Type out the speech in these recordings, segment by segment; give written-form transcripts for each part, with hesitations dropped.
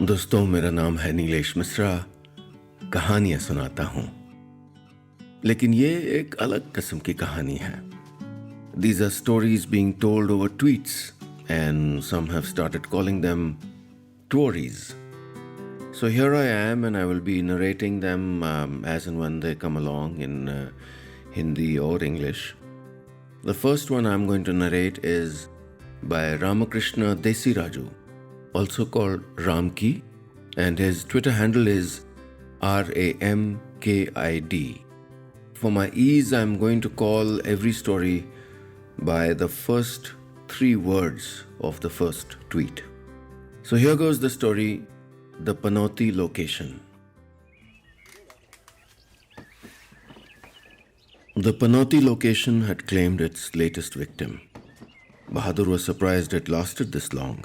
दोस्तों, मेरा नाम है नीलेश मिश्रा। कहानियां सुनाता हूं, लेकिन ये एक अलग किस्म की कहानी है। These are stories being told over tweets, and some have started calling them Twories. So here I am, and I will be narrating them as and when they come along in Hindi or English. The first one I'm going to narrate is by Ramakrishna Desiraju, also called Ramki, and his Twitter handle is RAMKID. For my ease, I'm going to call every story by the first 3 words of the first tweet. So here goes the story, The Panauti Location. The Panauti location had claimed its latest victim. Bahadur was surprised it lasted this long.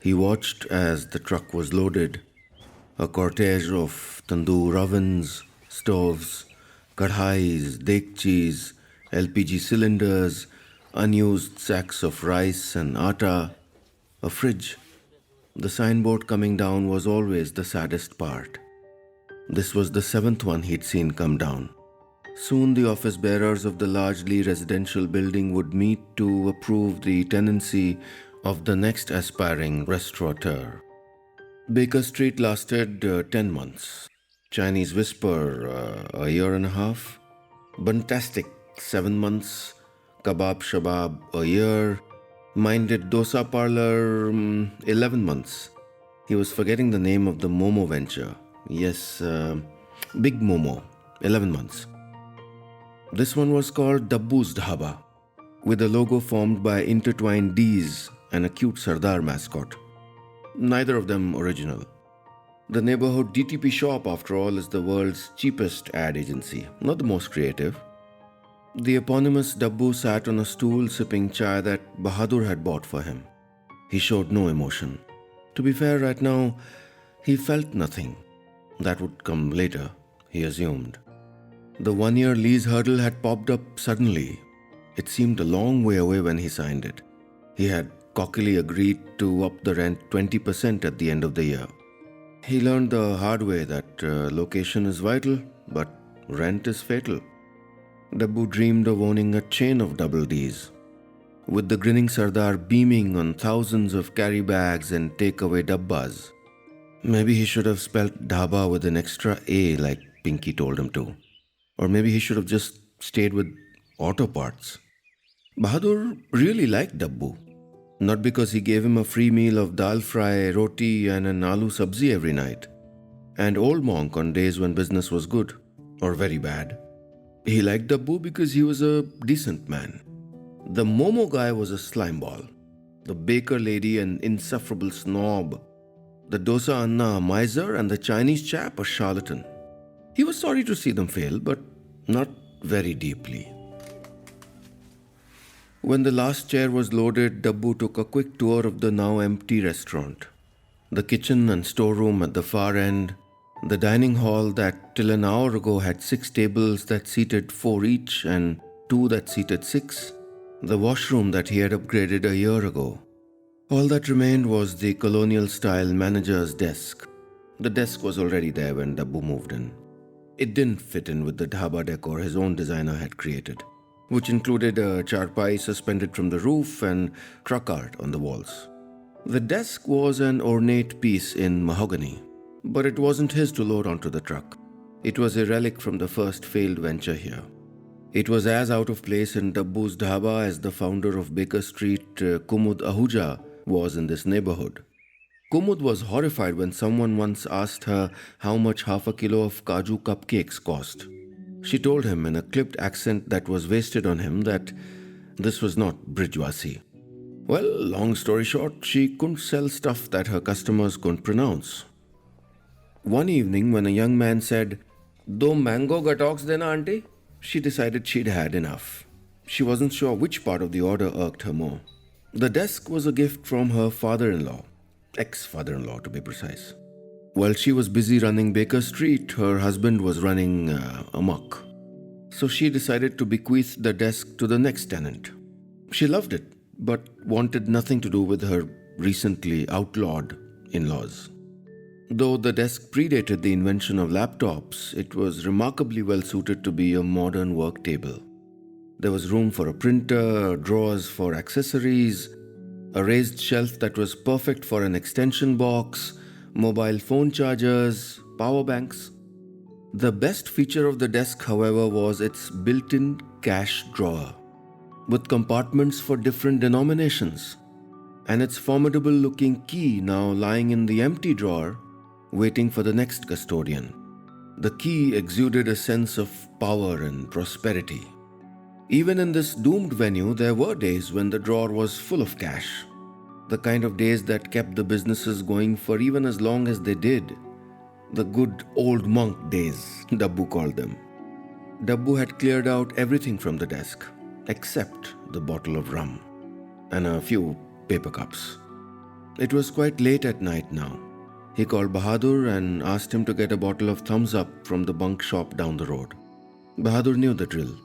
He watched as the truck was loaded, a cortege of tandoor ovens, stoves, kadhais, dekchis, LPG cylinders, unused sacks of rice and atta, a fridge. The signboard coming down was always the saddest part. This was the 7th one he'd seen come down. Soon the office bearers of the largely residential building would meet to approve the tenancy of the next aspiring restaurateur. Baker Street lasted 10 months. Chinese Whisper, a year and a half. Buntastic, 7 months. Kebab Shabab, a year. Minded Dosa Parlor, 11 months. He was forgetting the name of the Momo venture. Yes, Big Momo, 11 months. This one was called Dabbu's Dhaba, with a logo formed by intertwined D's and a cute Sardar mascot. Neither of them original. The neighborhood DTP shop, after all, is the world's cheapest ad agency, not the most creative. The eponymous Dabbu sat on a stool sipping chai that Bahadur had bought for him. He showed no emotion. To be fair, right now, he felt nothing. That would come later, he assumed. The 1-year lease hurdle had popped up suddenly. It seemed a long way away when he signed it. He had cockily agreed to up the rent 20% at the end of the year. He learned the hard way that location is vital, but rent is fatal. Dabbu dreamed of owning a chain of double Ds, with the grinning Sardar beaming on thousands of carry bags and takeaway dabbas. Maybe he should have spelt dhaba with an extra A like Pinky told him to. Or maybe he should have just stayed with auto parts. Bahadur really liked Dabbu. Not because he gave him a free meal of dal fry, roti and an aloo sabzi every night, and old monk on days when business was good or very bad. He liked Dabbu because he was a decent man. The Momo guy was a slimeball. The baker lady an insufferable snob. The dosa Anna a miser, and the Chinese chap a charlatan. He was sorry to see them fail, but not very deeply. When the last chair was loaded, Dabbu took a quick tour of the now empty restaurant. The kitchen and storeroom at the far end, the dining hall that till an hour ago had 6 tables that seated 4 each and 2 that seated 6, the washroom that he had upgraded a year ago. All that remained was the colonial-style manager's desk. The desk was already there when Dabbu moved in. It didn't fit in with the dhaba decor his own designer had created, which included a charpai suspended from the roof and truck art on the walls. The desk was an ornate piece in mahogany, but it wasn't his to load onto the truck. It was a relic from the first failed venture here. It was as out of place in Dabbu's dhaba as the founder of Baker Street, Kumud Ahuja, was in this neighborhood. Kumud was horrified when someone once asked her how much half a kilo of kaju cupcakes cost. She told him in a clipped accent that was wasted on him that this was not Brijwasi. Well, long story short, she couldn't sell stuff that her customers couldn't pronounce. One evening, when a young man said, "Do mango gatoks dena, auntie?" she decided she'd had enough. She wasn't sure which part of the order irked her more. The desk was a gift from her father-in-law, ex-father-in-law to be precise. While she was busy running Baker Street, her husband was running amok. So she decided to bequeath the desk to the next tenant. She loved it, but wanted nothing to do with her recently outlawed in-laws. Though the desk predated the invention of laptops, it was remarkably well suited to be a modern work table. There was room for a printer, drawers for accessories, a raised shelf that was perfect for an extension box, mobile phone chargers, power banks. The best feature of the desk, however, was its built in cash drawer, with compartments for different denominations, and its formidable looking key now lying in the empty drawer, waiting for the next custodian. The key exuded a sense of power and prosperity. Even in this doomed venue, there were days when the drawer was full of cash. The kind of days that kept the businesses going for even as long as they did. The good old monk days, Dabbu called them. Dabbu had cleared out everything from the desk, except the bottle of rum and a few paper cups. It was quite late at night now. He called Bahadur and asked him to get a bottle of Thumbs Up from the bunk shop down the road. Bahadur knew the drill.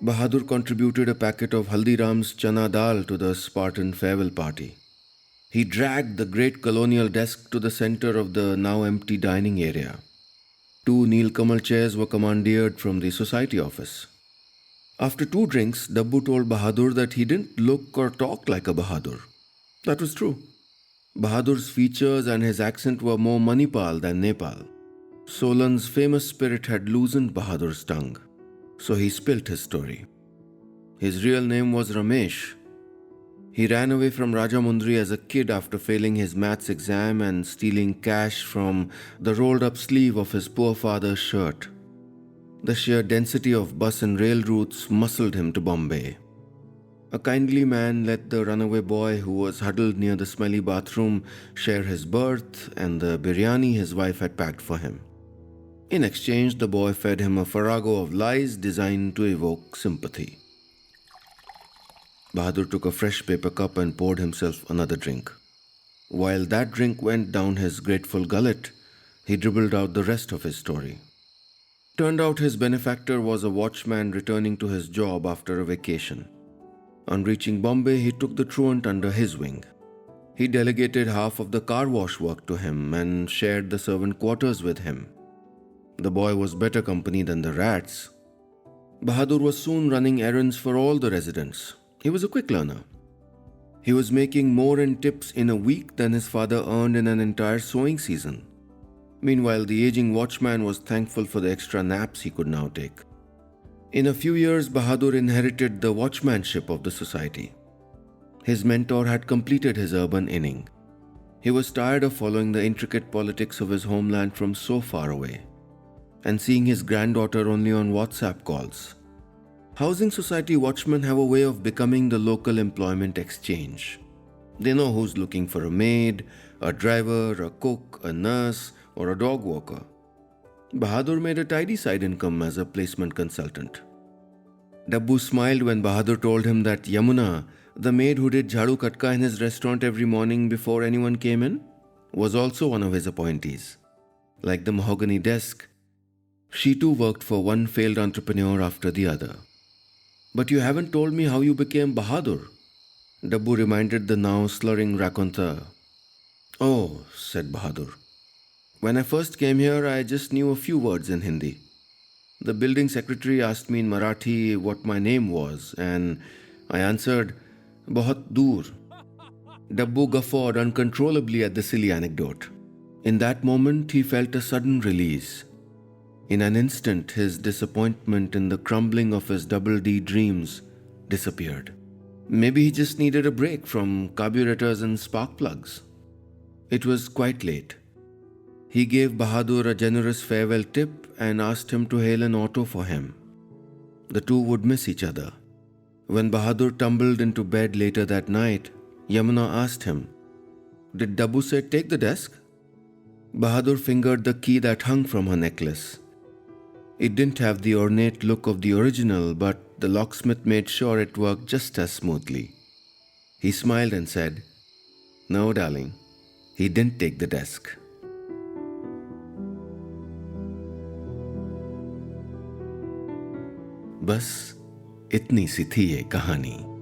Bahadur contributed a packet of Haldiram's chana dal to the Spartan farewell party. He dragged the great colonial desk to the center of the now empty dining area. 2 Neelkamal chairs were commandeered from the society office. After 2 drinks, Dabbu told Bahadur that he didn't look or talk like a Bahadur. That was true. Bahadur's features and his accent were more Manipal than Nepal. Solan's famous spirit had loosened Bahadur's tongue, so he spilt his story. His real name was Ramesh. He ran away from Rajamundry as a kid after failing his maths exam and stealing cash from the rolled up sleeve of his poor father's shirt. The sheer density of bus and rail routes muscled him to Bombay. A kindly man let the runaway boy who was huddled near the smelly bathroom share his berth and the biryani his wife had packed for him. In exchange, the boy fed him a farrago of lies designed to evoke sympathy. Bahadur took a fresh paper cup and poured himself another drink. While that drink went down his grateful gullet, he dribbled out the rest of his story. Turned out his benefactor was a watchman returning to his job after a vacation. On reaching Bombay, he took the truant under his wing. He delegated half of the car wash work to him and shared the servant quarters with him. The boy was better company than the rats. Bahadur was soon running errands for all the residents. He was a quick learner. He was making more in tips in a week than his father earned in an entire sowing season. Meanwhile, the aging watchman was thankful for the extra naps he could now take. In a few years, Bahadur inherited the watchmanship of the society. His mentor had completed his urban inning. He was tired of following the intricate politics of his homeland from so far away and seeing his granddaughter only on WhatsApp calls. Housing society watchmen have a way of becoming the local employment exchange. They know who's looking for a maid, a driver, a cook, a nurse, or a dog walker. Bahadur made a tidy side income as a placement consultant. Dabbu smiled when Bahadur told him that Yamuna, the maid who did jhadu katka in his restaurant every morning before anyone came in, was also one of his appointees. Like the mahogany desk, she too worked for one failed entrepreneur after the other. But you haven't told me how you became Bahadur, Dabbu reminded the now slurring raconteur. Oh, said Bahadur. When I first came here, I just knew a few words in Hindi. The building secretary asked me in Marathi what my name was, and I answered, Bahut dur. Dabbu guffawed uncontrollably at the silly anecdote. In that moment, he felt a sudden release. In an instant, his disappointment in the crumbling of his double D dreams disappeared. Maybe he just needed a break from carburetors and spark plugs. It was quite late. He gave Bahadur a generous farewell tip and asked him to hail an auto for him. The two would miss each other. When Bahadur tumbled into bed later that night, Yamuna asked him, Did Dabbu say take the desk? Bahadur fingered the key that hung from her necklace. It didn't have the ornate look of the original, but the locksmith made sure it worked just as smoothly. He smiled and said, No, darling, he didn't take the desk. बस इतनी सी थी ये कहानी।